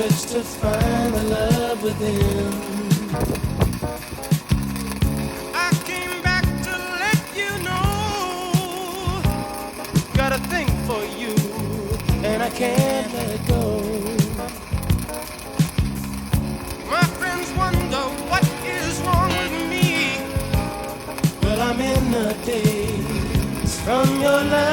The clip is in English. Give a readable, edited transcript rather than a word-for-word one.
search to find the love within. I came back to let you know, got a thing for you, and I can't let it go. My friends wonder what is wrong with me. Well, I'm in a daze from your love.